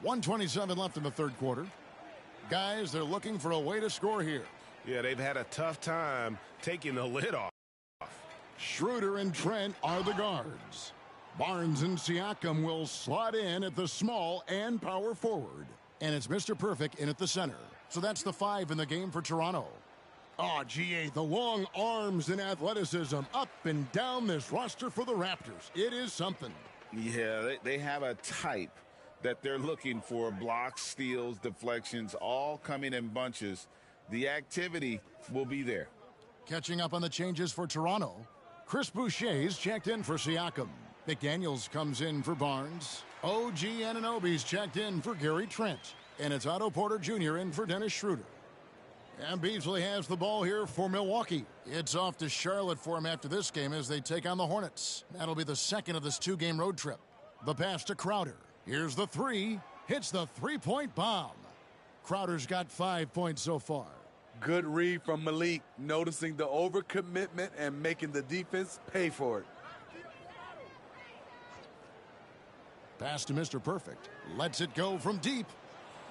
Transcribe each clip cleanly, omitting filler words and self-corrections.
1:27 left in the third quarter. Guys, they're looking for a way to score here. Yeah, they've had a tough time taking the lid off. Schroeder and Trent are the guards. Barnes and Siakam will slot in at the small and power forward. And it's Mr. Perfect in at the center. So that's the 5 in the game for Toronto. Oh, GA, the long arms and athleticism up and down this roster for the Raptors. It is something. Yeah, they have a type that they're looking for. Blocks, steals, deflections, all coming in bunches. The activity will be there. Catching up on the changes for Toronto. Chris Boucher's checked in for Siakam. McDaniels comes in for Barnes. OG Anunoby's checked in for Gary Trent. And it's Otto Porter Jr. in for Dennis Schroeder. And Beasley has the ball here for Milwaukee. It's off to Charlotte for him after this game as they take on the Hornets. That'll be the second of this 2-game road trip. The pass to Crowder. Here's the 3. Hits the 3-point bomb. Crowder's got 5 points so far. Good read from Malik, noticing the overcommitment and making the defense pay for it. Pass to Mr. Perfect. Lets it go from deep.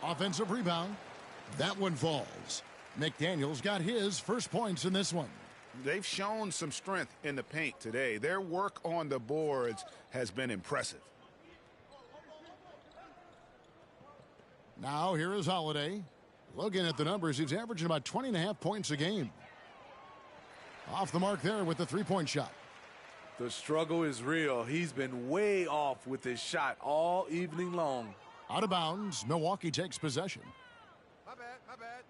Offensive rebound. That one falls. McDaniels got his first points in this one. They've shown some strength in the paint today. Their work on the boards has been impressive. Now here is Holiday. Looking at the numbers, he's averaging about 20.5 points a game. Off the mark there with the 3-point shot. The struggle is real. He's been way off with his shot all evening long. Out of bounds, Milwaukee takes possession. My bad.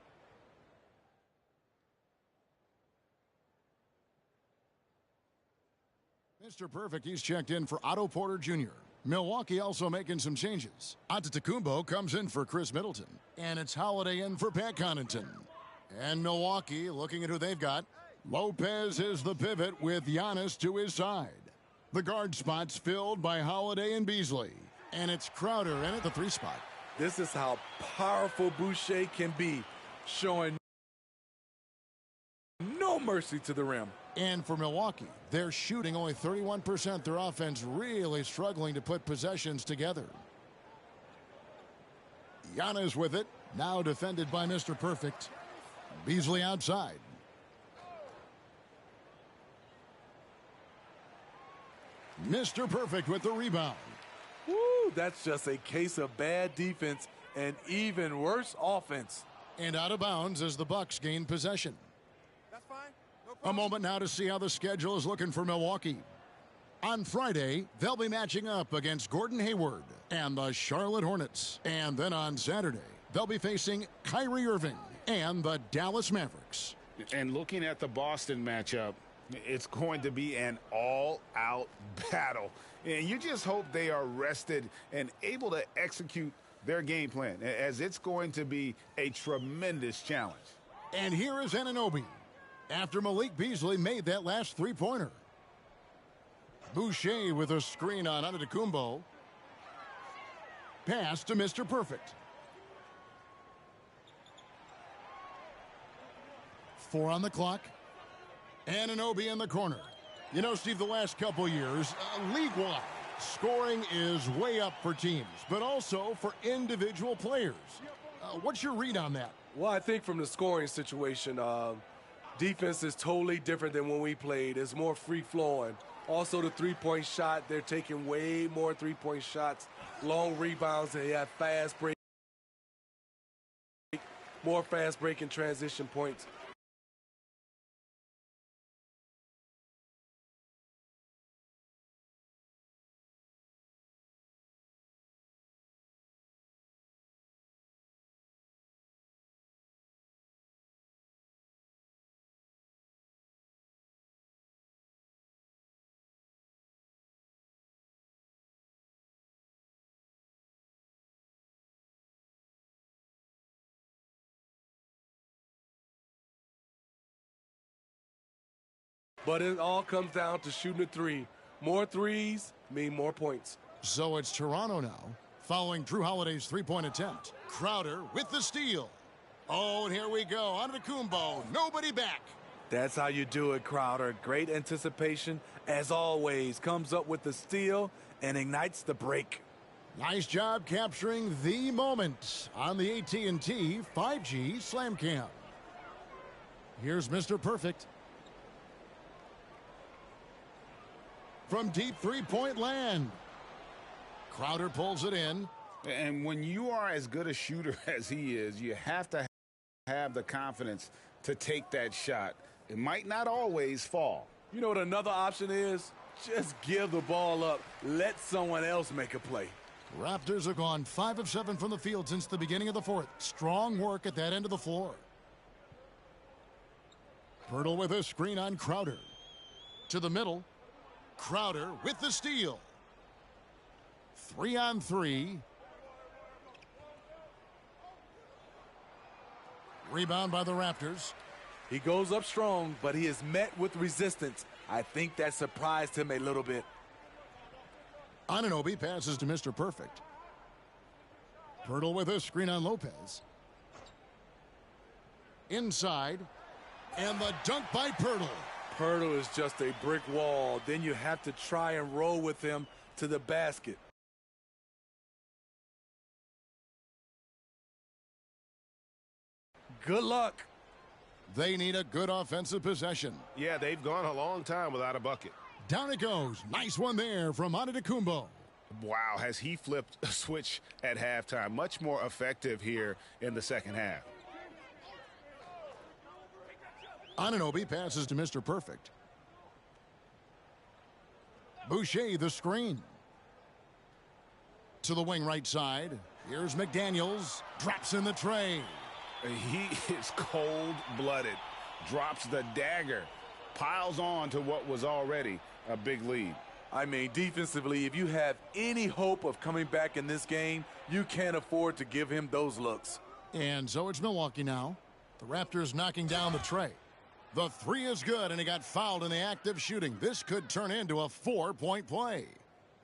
Mr. Perfect, he's checked in for Otto Porter Jr. Milwaukee also making some changes. Antetokounmpo comes in for Chris Middleton. And it's Holiday in for Pat Connaughton. And Milwaukee, looking at who they've got, Lopez is the pivot with Giannis to his side. The guard spot's filled by Holiday and Beasley. And it's Crowder in at the 3 spot. This is how powerful Boucher can be, showing no mercy to the rim. And for Milwaukee, they're shooting only 31%. Their offense really struggling to put possessions together. Giannis with it, now defended by Mr. Perfect. Beasley outside. Mr. Perfect with the rebound. Woo, that's just a case of bad defense and even worse offense. And out of bounds as the Bucks gain possession. That's fine. No A moment now to see how the schedule is looking for Milwaukee. On Friday, they'll be matching up against Gordon Hayward and the Charlotte Hornets. And then on Saturday, they'll be facing Kyrie Irving and the Dallas Mavericks. And looking at the Boston matchup, it's going to be an all-out battle. And you just hope they are rested and able to execute their game plan, as it's going to be a tremendous challenge. And here is Anunoby after Malik Beasley made that last 3-pointer. Boucher with a screen on Antetokounmpo. Pass to Mr. Perfect. 4 on the clock. Anunoby in the corner. You know, Steve, the last couple years, league-wide, scoring is way up for teams, but also for individual players. What's your read on that? Well, I think from the scoring situation, defense is totally different than when we played. It's more free-flowing. Also, the 3-point shot, they're taking way more 3-point shots, long rebounds, they have fast break, more fast break and transition points. But it all comes down to shooting a 3. More threes mean more points. So it's Toronto now, following Drew Holiday's 3-point attempt. Crowder with the steal. Oh, and here we go. Antetokounmpo, nobody back. That's how you do it, Crowder. Great anticipation, as always. Comes up with the steal and ignites the break. Nice job capturing the moment on the AT&T 5G Slam Cam. Here's Mr. Perfect. From deep three-point land. Crowder pulls it in. And when you are as good a shooter as he is, you have to have the confidence to take that shot. It might not always fall. You know what another option is? Just give the ball up. Let someone else make a play. Raptors have gone 5 of 7 from the field since the beginning of the fourth. Strong work at that end of the floor. Pirtle with a screen on Crowder. To the middle. Crowder with the steal. 3-on-3. Rebound by the Raptors. He goes up strong, but he is met with resistance. I think that surprised him a little bit. Anunoby passes to Mr. Perfect. Pirtle with a screen on Lopez. Inside. And the dunk by Pirtle. Pirtle is just a brick wall. Then you have to try and roll with him to the basket. Good luck. They need a good offensive possession. Yeah, they've gone a long time without a bucket. Down it goes. Nice one there from Antetokounmpo. Wow, has he flipped a switch at halftime. Much more effective here in the second half. Anunoby passes to Mr. Perfect. Boucher the screen. To the wing right side. Here's McDaniels. Drops in the tray. He is cold-blooded. Drops the dagger. Piles on to what was already a big lead. I mean, defensively, if you have any hope of coming back in this game, you can't afford to give him those looks. And so it's Milwaukee now. The Raptors knocking down the tray. The three is good, and he got fouled in the act of shooting. This could turn into a 4-point play.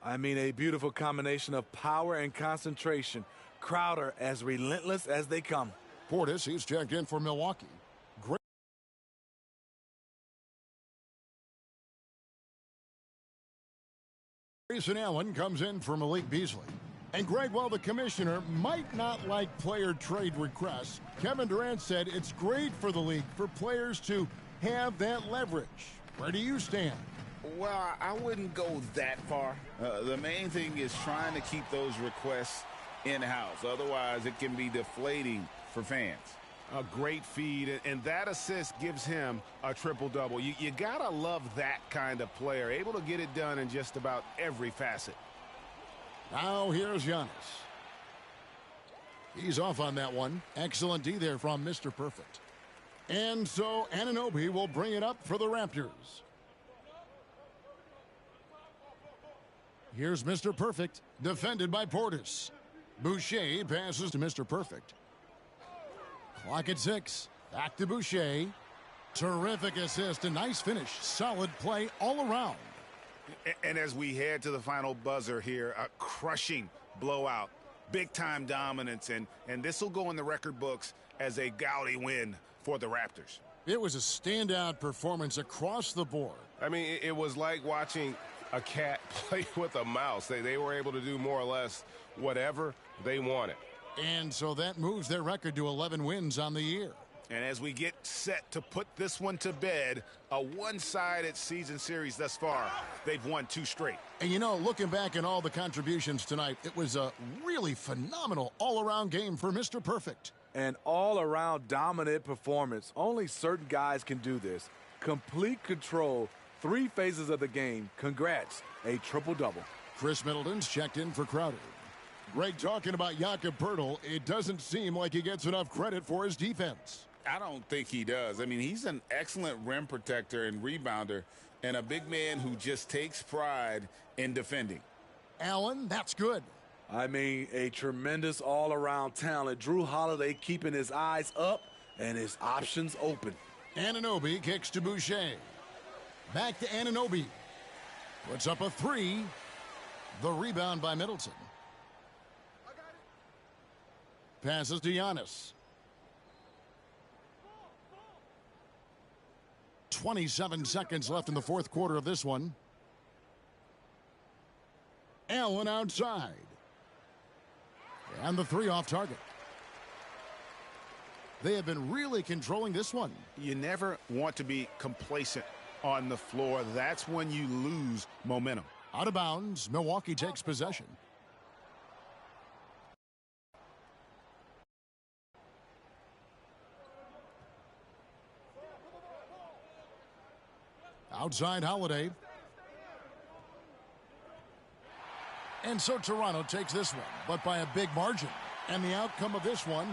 I mean, a beautiful combination of power and concentration. Crowder as relentless as they come. Portis, he's checked in for Milwaukee. Grayson Allen comes in for Malik Beasley. And Greg, while the commissioner might not like player trade requests, Kevin Durant said it's great for the league for players to have that leverage. Where do you stand? Well, I wouldn't go that far. The main thing is trying to keep those requests in-house. Otherwise, it can be deflating for fans. A great feed, and that assist gives him a triple-double. You gotta love that kind of player, able to get it done in just about every facet. Now here's Giannis. He's off on that one. Excellent D there from Mr. Perfect. And so Anunoby will bring it up for the Raptors. Here's Mr. Perfect, defended by Portis. Boucher passes to Mr. Perfect. Clock at 6. Back to Boucher. Terrific assist, a nice finish. Solid play all around. And as we head to the final buzzer here, a crushing blowout. Big-time dominance, and this will go in the record books as a gaudy win for the Raptors. It was a standout performance across the board. I mean, it was like watching a cat play with a mouse. They were able to do more or less whatever they wanted. And so that moves their record to 11 wins on the year. And as we get set to put this one to bed, a one-sided season series thus far, they've won 2 straight. And you know, looking back at all the contributions tonight, it was a really phenomenal all-around game for Mr. Perfect. An all-around dominant performance. Only certain guys can do this. Complete control, 3 phases of the game. Congrats, a triple-double. Chris Middleton's checked in for Crowder. Greg, talking about Jakob Poeltl, it doesn't seem like he gets enough credit for his defense. I don't think he does. I mean, he's an excellent rim protector and rebounder, and a big man who just takes pride in defending. Allen, that's good. I mean, a tremendous all-around talent. Drew Holiday keeping his eyes up and his options open. Anunoby kicks to Boucher. Back to Anunoby. Puts up a 3. The rebound by Middleton. Passes to Giannis. 27 seconds left in the fourth quarter of this one. Allen outside. And the 3 off target. They have been really controlling this one. You never want to be complacent on the floor. That's when you lose momentum. Out of bounds, Milwaukee takes possession. Outside Holiday. And so Toronto takes this one, but by a big margin. And the outcome of this one...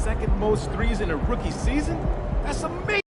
Second most threes in a rookie season? That's amazing.